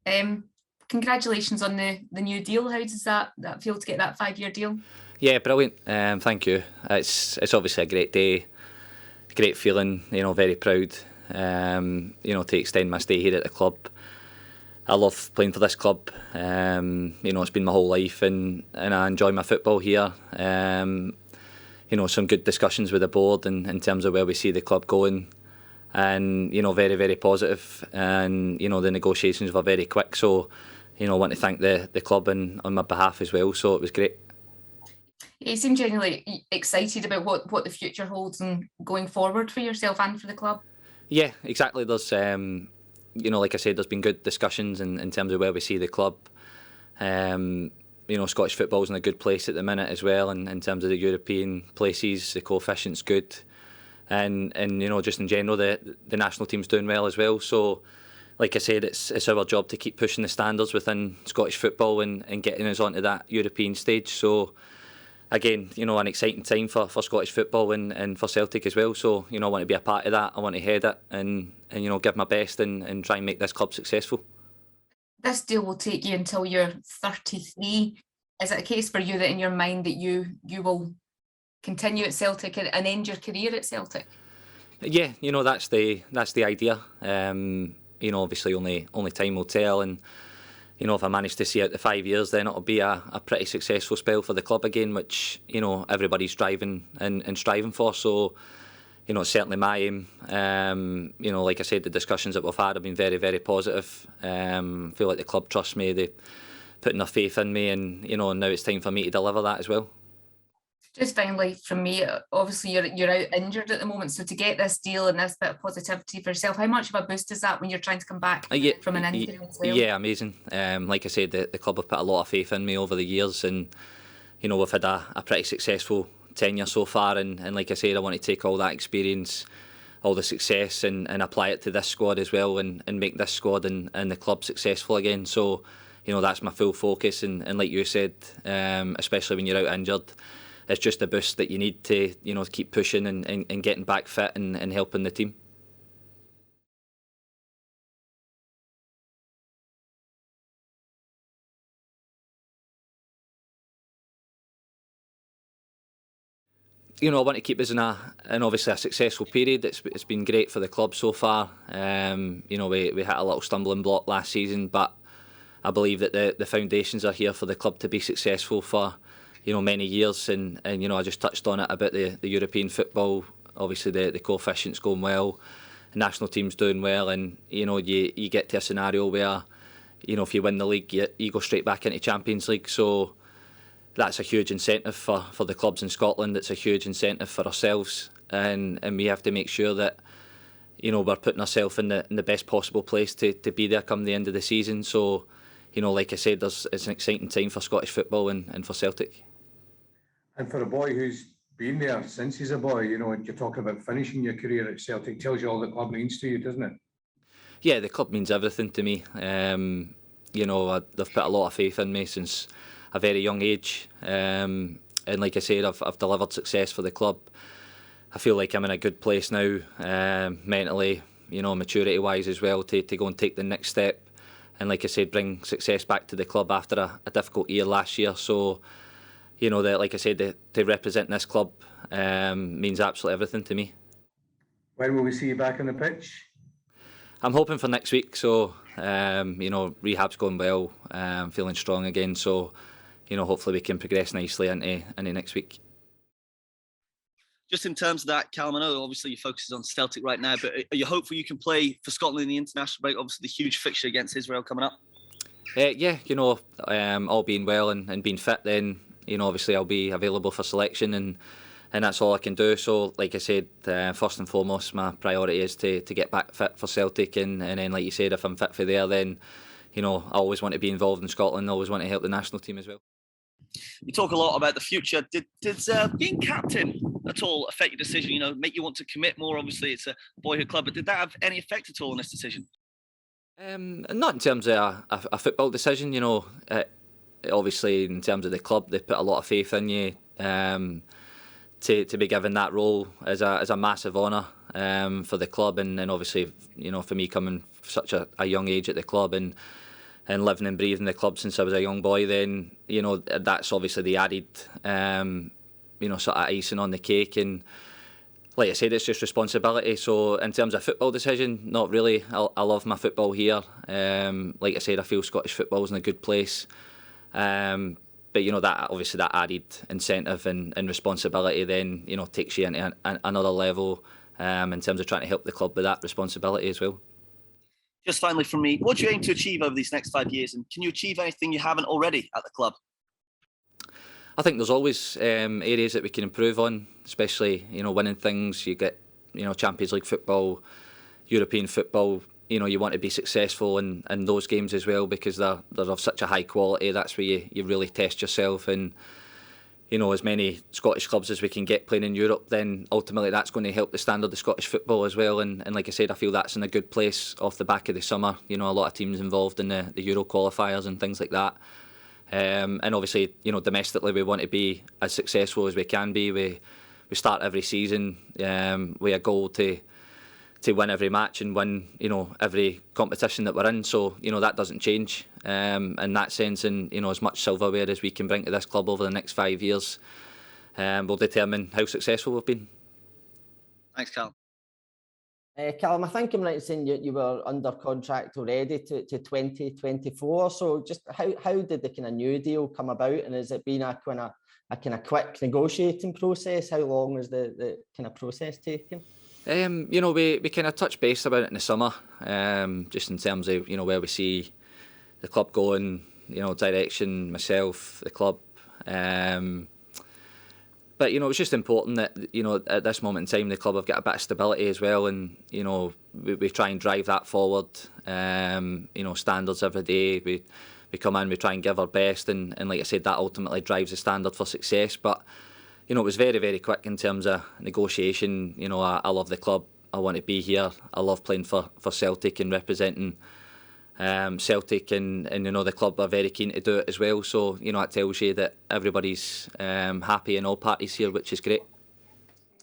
Um, Congratulations on the new deal. How does that feel to get that 5-year deal? Yeah, brilliant. Thank you. It's obviously a great day, great feeling. Very proud. To extend my stay here at the club. I love playing for this club. It's been my whole life, and I enjoy my football here. Some good discussions with the board in terms of where we see the club going, and very, very positive. And the negotiations were very quick. So I want to thank the club and on my behalf as well. So it was great. You seem genuinely excited about what the future holds and going forward for yourself and for the club. Yeah, exactly. There's like I said, there's been good discussions in terms of where we see the club. Scottish football's in a good place at the minute as well, and in terms of the European places, the coefficient's good, and just in general, the national team's doing well as well. So, like I said, it's our job to keep pushing the standards within Scottish football and getting us onto that European stage. So, again, an exciting time for Scottish football and for Celtic as well. So, I want to be a part of that. I want to head it and give my best and try and make this club successful. This deal will take you until you're 33. Is it a case for you that in your mind that you will continue at Celtic and end your career at Celtic? Yeah, that's the idea. Obviously only time will tell, and if I manage to see out the 5 years, then it'll be a pretty successful spell for the club again, which everybody's striving and striving for. So it's certainly my aim. Like I said, the discussions that we've had have been very, very positive. Feel like the club trusts me, they putting their faith in me, and now it's time for me to deliver that as well. Just finally, from me, obviously you're out injured at the moment, so to get this deal and this bit of positivity for yourself, how much of a boost is that when you're trying to come back from an injury as well? Yeah, amazing. Like I said, the club have put a lot of faith in me over the years, and we've had a pretty successful tenure so far, and like I said, I want to take all that experience, all the success, and apply it to this squad as well, and make this squad and the club successful again. So that's my full focus, and like you said, especially when you're out injured, it's just a boost that you need to keep pushing and getting back fit and helping the team. I want to keep us in obviously a successful period. It's been great for the club so far. We hit a little stumbling block last season, but I believe that the foundations are here for the club to be successful for many years. And I just touched on it about the European football. Obviously the coefficient's going well, the national team's doing well, and you get to a scenario where if you win the league, you go straight back into Champions League. So that's a huge incentive for the clubs in Scotland. It's a huge incentive for ourselves, and we have to make sure that we're putting ourselves in the best possible place to be there come the end of the season. So like I said, it's an exciting time for Scottish football and for Celtic. And for a boy who's been there since he's a boy, and you're talking about finishing your career at Celtic, tells you all the club means to you, doesn't it? Yeah, the club means everything to me. They've put a lot of faith in me since a very young age, and like I said, I've delivered success for the club. I feel like I'm in a good place now, mentally, maturity wise as well, to go and take the next step, and like I said, bring success back to the club after a difficult year last year. So like I said, to represent this club means absolutely everything to me. When will we see you back on the pitch? I'm hoping for next week. So rehab's going well, feeling strong again, so hopefully we can progress nicely into next week. Just in terms of that, Callum, I know obviously your focus is on Celtic right now, but are you hopeful you can play for Scotland in the international break? Obviously the huge fixture against Israel coming up. Yeah, all being well and being fit, then obviously I'll be available for selection, and that's all I can do. So like I said, first and foremost, my priority is to get back fit for Celtic, and then like you said, if I'm fit for there, then I always want to be involved in Scotland. I always want to help the national team as well. You talk a lot about the future. Did being captain at all affect your decision? Make you want to commit more? Obviously, it's a boyhood club, but did that have any effect at all on this decision? Not in terms of a football decision. Obviously, in terms of the club, they put a lot of faith in you. To be given that role is a massive honour for the club, and obviously for me coming such a young age at the club, and living and breathing the club since I was a young boy, then that's obviously the added sort of icing on the cake. And like I said, it's just responsibility. So in terms of football decision, not really. I love my football here. Like I said, I feel Scottish football is in a good place. But that obviously that added incentive and responsibility then takes you into another level in terms of trying to help the club with that responsibility as well. Just finally from me, what do you aim to achieve over these next 5 years, and can you achieve anything you haven't already at the club? I think there's always areas that we can improve on, especially winning things. You get Champions League football, European football. You want to be successful in those games as well, because they're of such a high quality. That's where you really test yourself. And as many Scottish clubs as we can get playing in Europe, then ultimately that's going to help the standard of Scottish football as well. And like I said, I feel that's in a good place off the back of the summer. A lot of teams involved in the Euro qualifiers and things like that. And obviously, domestically we want to be as successful as we can be. We start every season with a goal to win every match and win, every competition that we're in. So, that doesn't change in that sense. And, as much silverware as we can bring to this club over the next 5 years will determine how successful we've been. Thanks, Callum. Callum, I think I'm right in saying you were under contract already to 2024. So just how did the kind of new deal come about, and has it been a kind of quick negotiating process? How long is the kind of process taking? We kind of touched base about it in the summer, just in terms of where we see the club going, direction, myself, the club. But it was just important that at this moment in time the club have got a bit of stability as well, and we try and drive that forward. Standards every day. We come in, we try and give our best, and like I said, that ultimately drives the standard for success. But it was very, very quick in terms of negotiation. I love the club. I want to be here. I love playing for Celtic and representing Celtic, and the club are very keen to do it as well. So it tells you that everybody's happy in all parties here, which is great.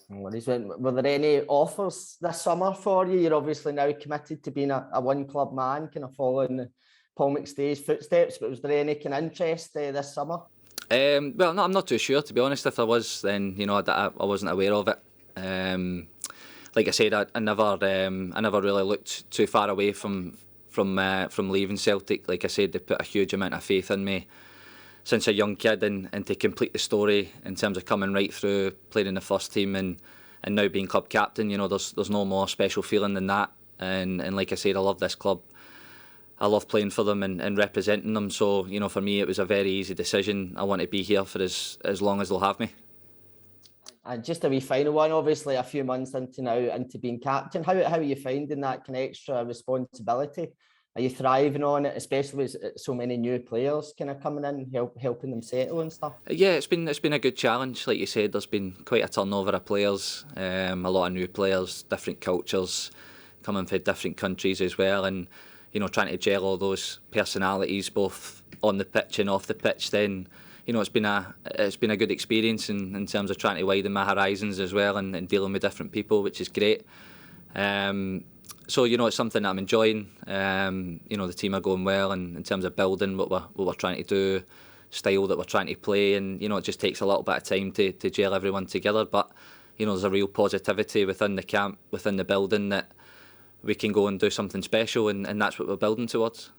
Were there any offers this summer for you? You're obviously now committed to being a one-club man, kind of following Paul McStay's footsteps. But was there any kind of interest this summer? Well, no, I'm not too sure, to be honest. If there was, then I wasn't aware of it. Like I said, I never really looked too far away from leaving Celtic. Like I said, they put a huge amount of faith in me since a young kid, and to complete the story in terms of coming right through, playing in the first team, and now being club captain. There's no more special feeling than that. And like I said, I love this club. I love playing for them and representing them. So, for me, it was a very easy decision. I want to be here for as long as they'll have me. And just a wee final one, obviously a few months into being captain. How are you finding that kind of extra responsibility? Are you thriving on it, especially with so many new players kind of coming in, helping them settle and stuff? Yeah, it's been a good challenge. Like you said, there's been quite a turnover of players, a lot of new players, different cultures, coming from different countries as well, and trying to gel all those personalities both on the pitch and off the pitch. Then it's been a good experience in terms of trying to widen my horizons as well, and dealing with different people, which is great. So it's something that I'm enjoying. The team are going well, and in terms of building what we're trying to do, style that we're trying to play, and it just takes a little bit of time to gel everyone together. But there's a real positivity within the camp, within the building, that we can go and do something special, and that's what we're building towards.